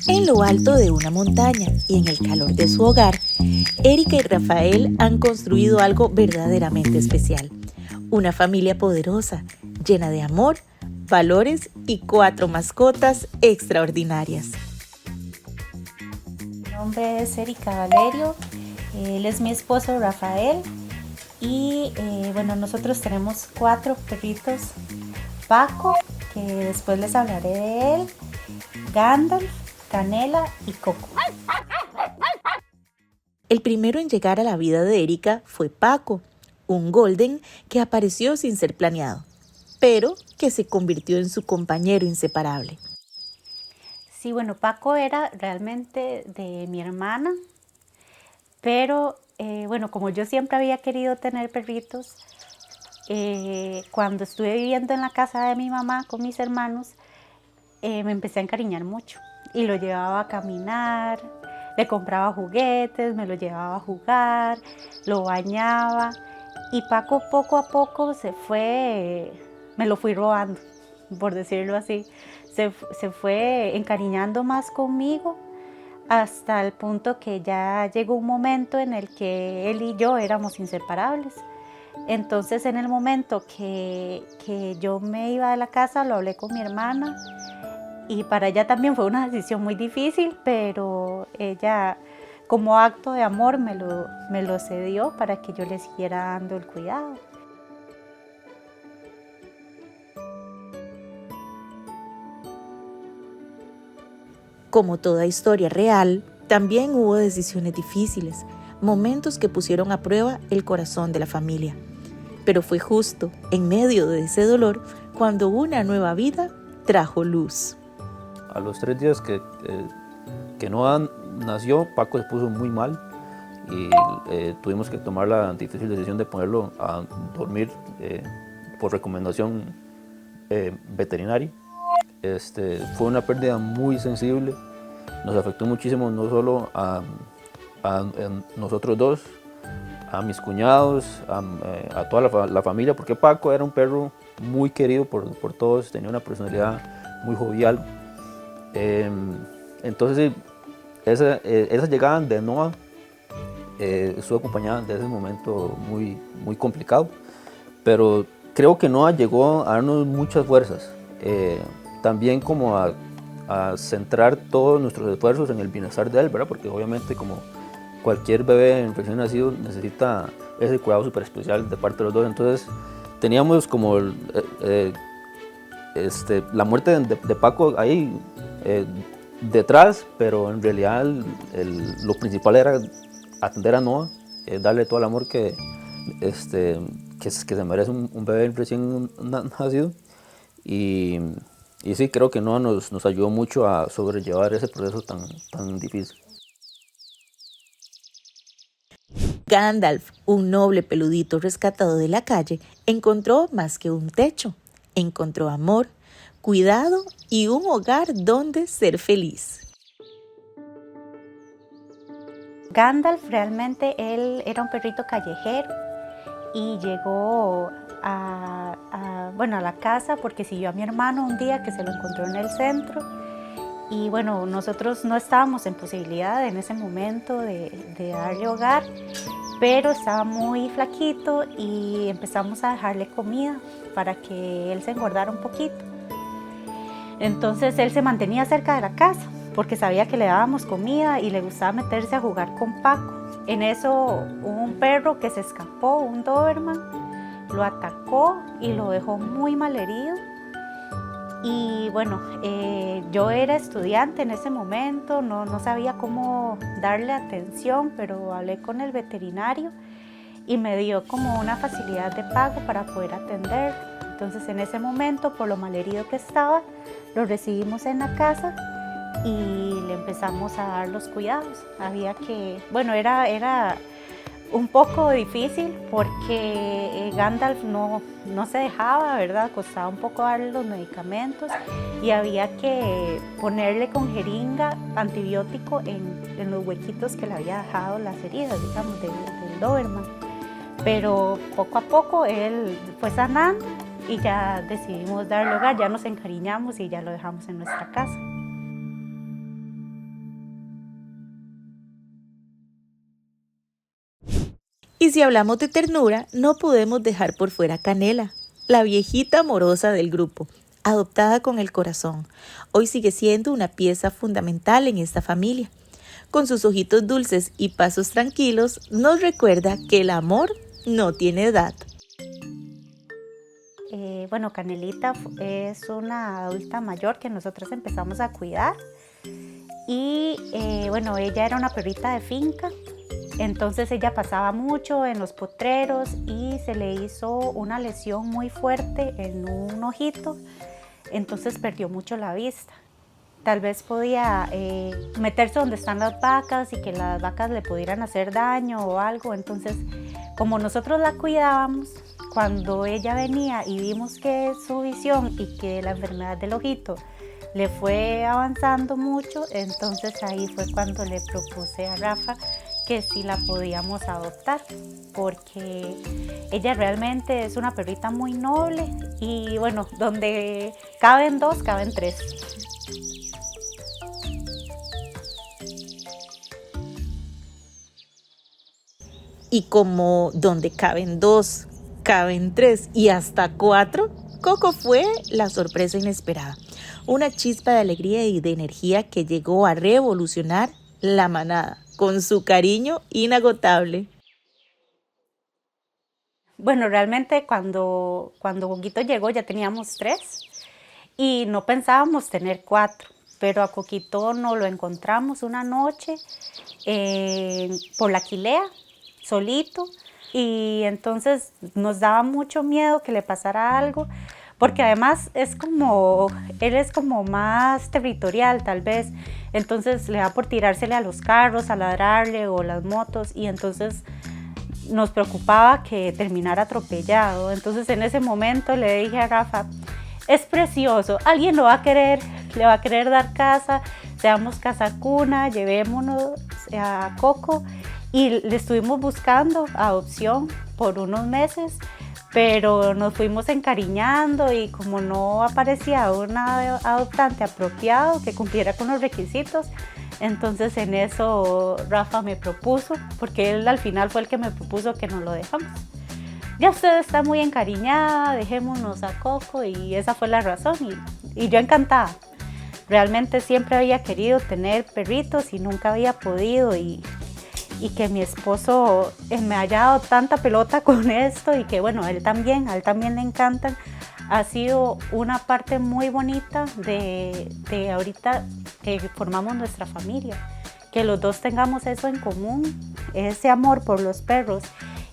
En lo alto de una montaña y en el calor de su hogar, Erika y Rafael han construido algo verdaderamente especial. Una familia poderosa, llena de amor, valores y 4 mascotas extraordinarias. Mi nombre es Erika Valerio, él es mi esposo Rafael y nosotros tenemos 4 perritos. Paco, que después les hablaré de él, Gandalf, Canela y Coco. El primero en llegar a la vida de Erika fue Paco, un golden que apareció sin ser planeado, pero que se convirtió en su compañero inseparable. Sí, Paco era realmente de mi hermana, pero como yo siempre había querido tener perritos, cuando estuve viviendo en la casa de mi mamá con mis hermanos, me empecé a encariñar mucho y lo llevaba a caminar, le compraba juguetes, me lo llevaba a jugar, lo bañaba y Paco poco a poco me lo fui robando, por decirlo así. Se fue encariñando más conmigo hasta el punto que ya llegó un momento en el que él y yo éramos inseparables. Entonces en el momento que yo me iba de la casa lo hablé con mi hermana y para ella también fue una decisión muy difícil, pero ella como acto de amor me lo cedió para que yo le siguiera dando el cuidado. Como toda historia real, también hubo decisiones difíciles, momentos que pusieron a prueba el corazón de la familia. Pero fue justo en medio de ese dolor cuando una nueva vida trajo luz. A los 3 días que Noah nació, Paco se puso muy mal y tuvimos que tomar la difícil decisión de ponerlo a dormir por recomendación veterinaria. Fue una pérdida muy sensible, nos afectó muchísimo no solo a nosotros dos, a mis cuñados, a toda la familia, porque Paco era un perro muy querido por todos, tenía una personalidad muy jovial. Entonces esa llegada de Noah estuvo acompañada de ese momento muy, muy complicado, pero creo que Noah llegó a darnos muchas fuerzas, también como a centrar todos nuestros esfuerzos en el bienestar de él, ¿verdad? Porque obviamente como cualquier bebé recién nacido necesita ese cuidado súper especial de parte de los dos. Entonces teníamos como la muerte de Paco ahí detrás, pero en realidad lo principal era atender a Noah, darle todo el amor que se merece un bebé recién nacido. Y sí, creo que Noah nos ayudó mucho a sobrellevar ese proceso tan difícil. Gandalf, un noble peludito rescatado de la calle, encontró más que un techo. Encontró amor, cuidado y un hogar donde ser feliz. Gandalf realmente él era un perrito callejero y llegó a la casa porque siguió a mi hermano un día que se lo encontró en el centro y nosotros no estábamos en posibilidad en ese momento de darle hogar, pero estaba muy flaquito y empezamos a dejarle comida para que él se engordara un poquito. Entonces él se mantenía cerca de la casa porque sabía que le dábamos comida y le gustaba meterse a jugar con Paco. En eso hubo un perro que se escapó, un Doberman, lo atacó y lo dejó muy mal herido. Y yo era estudiante en ese momento, no sabía cómo darle atención, pero hablé con el veterinario y me dio como una facilidad de pago para poder atender. Entonces en ese momento, por lo malherido que estaba, lo recibimos en la casa y le empezamos a dar los cuidados. Había que, era un poco difícil porque Gandalf no se dejaba, ¿verdad? Costaba un poco darle los medicamentos y había que ponerle con jeringa antibiótico en los huequitos que le había dejado las heridas, digamos, del Doberman. Pero poco a poco él fue sanando y ya decidimos darle hogar, ya nos encariñamos y ya lo dejamos en nuestra casa. Y si hablamos de ternura, no podemos dejar por fuera a Canela, la viejita amorosa del grupo, adoptada con el corazón. Hoy sigue siendo una pieza fundamental en esta familia. Con sus ojitos dulces y pasos tranquilos, nos recuerda que el amor no tiene edad. Bueno, Canelita es una adulta mayor que nosotros empezamos a cuidar. Y bueno, ella era una perrita de finca. Entonces ella pasaba mucho en los potreros y se le hizo una lesión muy fuerte en un ojito, entonces perdió mucho la vista. Tal vez podía meterse donde están las vacas y que las vacas le pudieran hacer daño o algo. Entonces, como nosotros la cuidábamos, cuando ella venía y vimos que su visión y que la enfermedad del ojito le fue avanzando mucho, entonces ahí fue cuando le propuse a Rafa que sí la podíamos adoptar, porque ella realmente es una perrita muy noble y bueno, donde caben dos, caben tres. Y como donde caben dos, caben tres y hasta cuatro, Coco fue la sorpresa inesperada. Una chispa de alegría y de energía que llegó a revolucionar la manada con su cariño inagotable. Bueno, realmente cuando Coquito llegó ya teníamos 3 y no pensábamos tener 4, pero a Coquito nos lo encontramos una noche por la Quilea, solito, y entonces nos daba mucho miedo que le pasara algo, porque además él es como más territorial tal vez, entonces le da por tirársele a los carros, a ladrarle o las motos, y entonces nos preocupaba que terminara atropellado. Entonces en ese momento le dije a Rafa, es precioso, alguien lo va a querer, le va a querer dar casa, seamos casa cuna, llevémonos a Coco, y le estuvimos buscando adopción por unos meses, pero nos fuimos encariñando y como no aparecía un adoptante apropiado que cumpliera con los requisitos, entonces en eso Rafa me propuso, porque él al final fue el que me propuso que nos lo dejamos. Ya usted está muy encariñada, dejémonos a Coco, y esa fue la razón, y yo encantada. Realmente siempre había querido tener perritos y nunca había podido, y que mi esposo me haya dado tanta pelota con esto, y que bueno, a él también le encantan, ha sido una parte muy bonita de ahorita que formamos nuestra familia, que los dos tengamos eso en común, ese amor por los perros,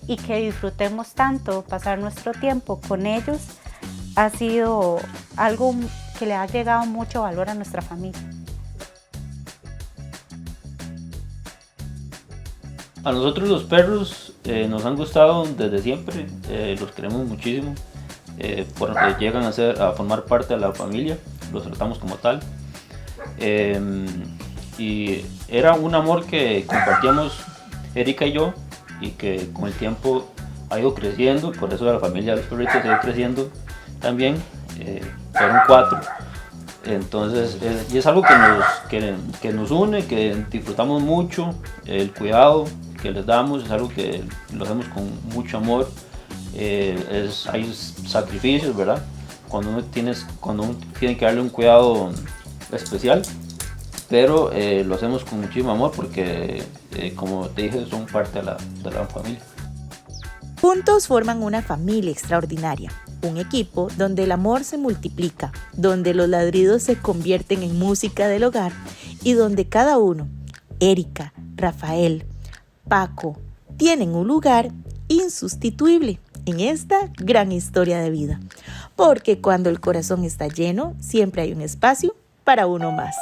y que disfrutemos tanto pasar nuestro tiempo con ellos, ha sido algo que le ha llegado mucho valor a nuestra familia. A nosotros los perros nos han gustado desde siempre, los queremos muchísimo, llegan a formar parte de la familia, los tratamos como tal. Y era un amor que compartíamos Erika y yo, y que con el tiempo ha ido creciendo, por eso la familia de los perritos ha ido creciendo también, fueron 4. Entonces, y es algo que nos une, que disfrutamos mucho, el cuidado que les damos es algo que lo hacemos con mucho amor. Hay sacrificios, ¿verdad? Cuando uno tiene que darle un cuidado especial, pero lo hacemos con muchísimo amor porque, como te dije, son parte de la familia. Juntos forman una familia extraordinaria, un equipo donde el amor se multiplica, donde los ladridos se convierten en música del hogar y donde cada uno, Erika, Rafael, Paco, tienen un lugar insustituible en esta gran historia de vida. Porque cuando el corazón está lleno, siempre hay un espacio para uno más.